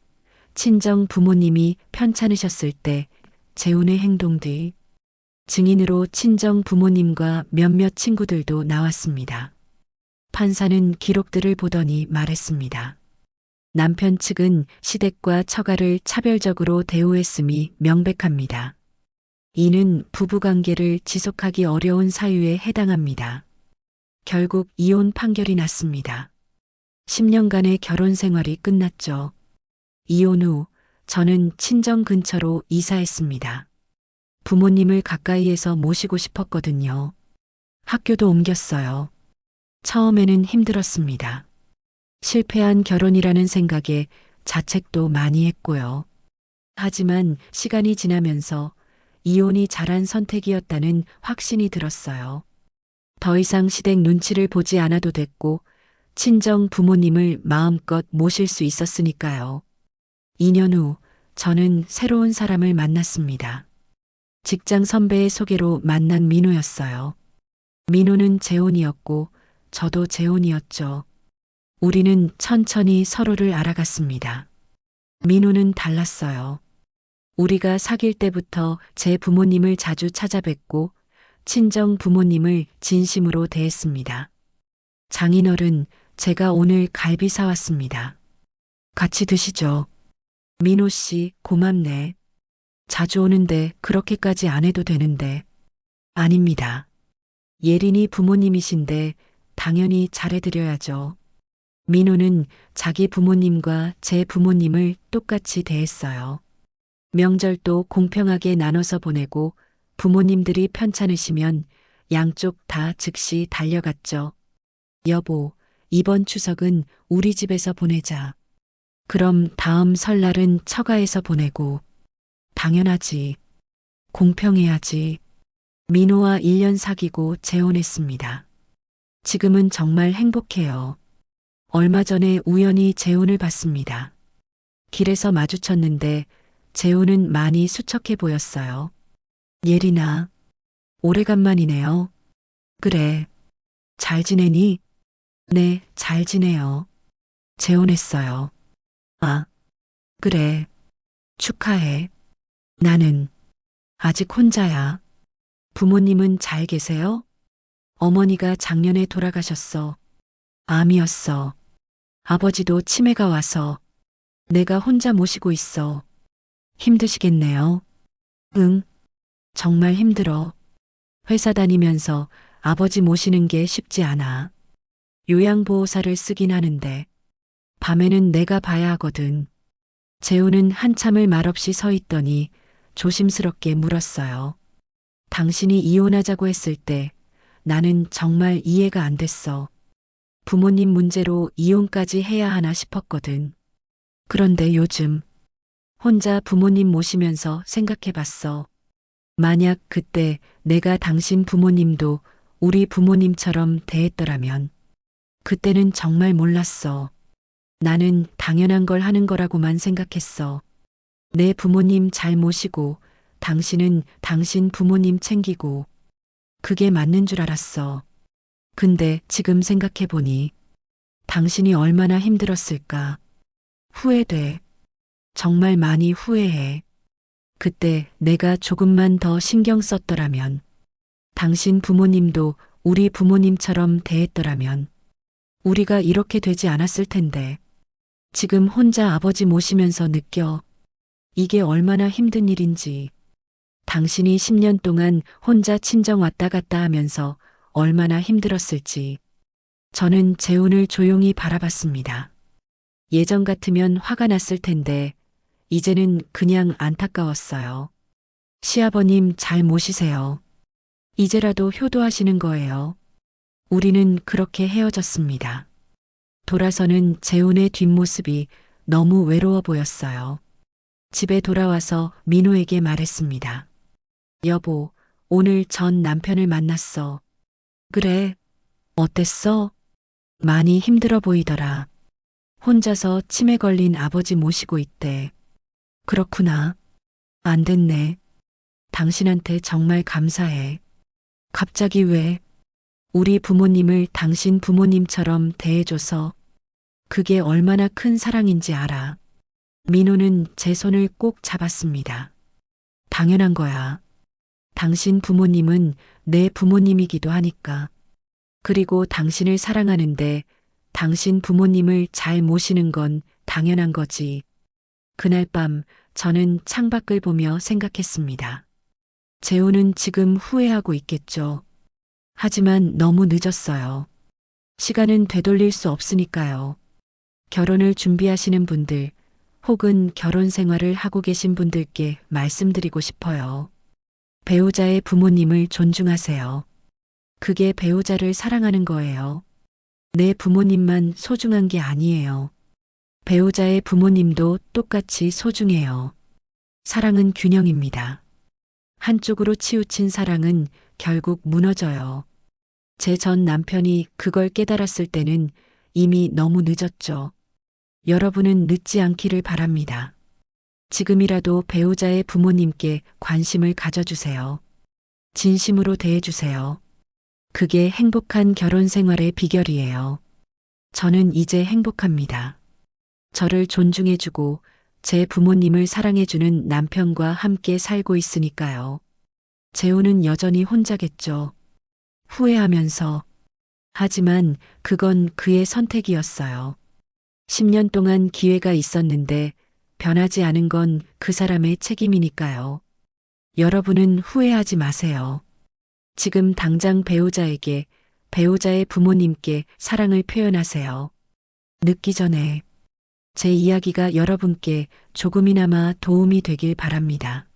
친정 부모님이 편찮으셨을 때 재훈의 행동 등 증인으로 친정 부모님과 몇몇 친구들도 나왔습니다. 판사는 기록들을 보더니 말했습니다. 남편 측은 시댁과 처가를 차별적으로 대우했음이 명백합니다. 이는 부부관계를 지속하기 어려운 사유에 해당합니다. 결국 이혼 판결이 났습니다. 10년간의 결혼 생활이 끝났죠. 이혼 후 저는 친정 근처로 이사했습니다. 부모님을 가까이에서 모시고 싶었거든요. 학교도 옮겼어요. 처음에는 힘들었습니다. 실패한 결혼이라는 생각에 자책도 많이 했고요. 하지만 시간이 지나면서 이혼이 잘한 선택이었다는 확신이 들었어요. 더 이상 시댁 눈치를 보지 않아도 됐고 친정 부모님을 마음껏 모실 수 있었으니까요. 2년 후 저는 새로운 사람을 만났습니다. 직장 선배의 소개로 만난 민호였어요. 민호는 재혼이었고 저도 재혼이었죠. 우리는 천천히 서로를 알아갔습니다. 민호는 달랐어요. 우리가 사귈 때부터 제 부모님을 자주 찾아뵙고 친정 부모님을 진심으로 대했습니다. 장인어른, 제가 오늘 갈비 사왔습니다. 같이 드시죠. 민호 씨, 고맙네. 자주 오는데 그렇게까지 안 해도 되는데. 아닙니다. 예린이 부모님이신데 당연히 잘해드려야죠. 민호는 자기 부모님과 제 부모님을 똑같이 대했어요. 명절도 공평하게 나눠서 보내고 부모님들이 편찮으시면 양쪽 다 즉시 달려갔죠. 여보, 이번 추석은 우리 집에서 보내자. 그럼 다음 설날은 처가에서 보내고. 당연하지. 공평해야지. 민호와 1년 사귀고 재혼했습니다. 지금은 정말 행복해요. 얼마 전에 우연히 재혼을 봤습니다. 길에서 마주쳤는데 재혼은 많이 수척해 보였어요. 예린아, 오래간만이네요. 그래. 잘 지내니? 네, 잘 지내요. 재혼했어요. 아, 그래. 축하해. 나는 아직 혼자야. 부모님은 잘 계세요? 어머니가 작년에 돌아가셨어. 암이었어. 아버지도 치매가 와서 내가 혼자 모시고 있어. 힘드시겠네요. 응, 정말 힘들어. 회사 다니면서 아버지 모시는 게 쉽지 않아. 요양보호사를 쓰긴 하는데 밤에는 내가 봐야 하거든. 재우는 한참을 말없이 서 있더니 조심스럽게 물었어요. 당신이 이혼하자고 했을 때 나는 정말 이해가 안 됐어. 부모님 문제로 이혼까지 해야 하나 싶었거든. 그런데 요즘 혼자 부모님 모시면서 생각해 봤어. 만약 그때 내가 당신 부모님도 우리 부모님처럼 대했더라면 그때는 정말 몰랐어. 나는 당연한 걸 하는 거라고만 생각했어. 내 부모님 잘 모시고 당신은 당신 부모님 챙기고 그게 맞는 줄 알았어. 근데 지금 생각해 보니 당신이 얼마나 힘들었을까. 후회돼. 정말 많이 후회해. 그때 내가 조금만 더 신경 썼더라면, 당신 부모님도 우리 부모님처럼 대했더라면, 우리가 이렇게 되지 않았을 텐데, 지금 혼자 아버지 모시면서 느껴. 이게 얼마나 힘든 일인지. 당신이 10년 동안 혼자 친정 왔다 갔다 하면서 얼마나 힘들었을지. 저는 재혼을 조용히 바라봤습니다. 예전 같으면 화가 났을 텐데, 이제는 그냥 안타까웠어요. 시아버님 잘 모시세요. 이제라도 효도하시는 거예요. 우리는 그렇게 헤어졌습니다. 돌아서는 재훈의 뒷모습이 너무 외로워 보였어요. 집에 돌아와서 민호에게 말했습니다. 여보, 오늘 전 남편을 만났어. 그래, 어땠어? 많이 힘들어 보이더라. 혼자서 치매 걸린 아버지 모시고 있대. 그렇구나. 안 됐네. 당신한테 정말 감사해. 갑자기 왜 우리 부모님을 당신 부모님처럼 대해줘서 그게 얼마나 큰 사랑인지 알아. 민호는 제 손을 꼭 잡았습니다. 당연한 거야. 당신 부모님은 내 부모님이기도 하니까. 그리고 당신을 사랑하는데 당신 부모님을 잘 모시는 건 당연한 거지. 그날 밤 저는 창밖을 보며 생각했습니다. 재호는 지금 후회하고 있겠죠. 하지만 너무 늦었어요. 시간은 되돌릴 수 없으니까요. 결혼을 준비하시는 분들, 혹은 결혼 생활을 하고 계신 분들께 말씀드리고 싶어요. 배우자의 부모님을 존중하세요. 그게 배우자를 사랑하는 거예요. 내 부모님만 소중한 게 아니에요. 배우자의 부모님도 똑같이 소중해요. 사랑은 균형입니다. 한쪽으로 치우친 사랑은 결국 무너져요. 제 전 남편이 그걸 깨달았을 때는 이미 너무 늦었죠. 여러분은 늦지 않기를 바랍니다. 지금이라도 배우자의 부모님께 관심을 가져주세요. 진심으로 대해주세요. 그게 행복한 결혼 생활의 비결이에요. 저는 이제 행복합니다. 저를 존중해주고 제 부모님을 사랑해주는 남편과 함께 살고 있으니까요. 재호는 여전히 혼자겠죠. 후회하면서. 하지만 그건 그의 선택이었어요. 10년 동안 기회가 있었는데 변하지 않은 건 그 사람의 책임이니까요. 여러분은 후회하지 마세요. 지금 당장 배우자에게, 배우자의 부모님께 사랑을 표현하세요. 늦기 전에 제 이야기가 여러분께 조금이나마 도움이 되길 바랍니다.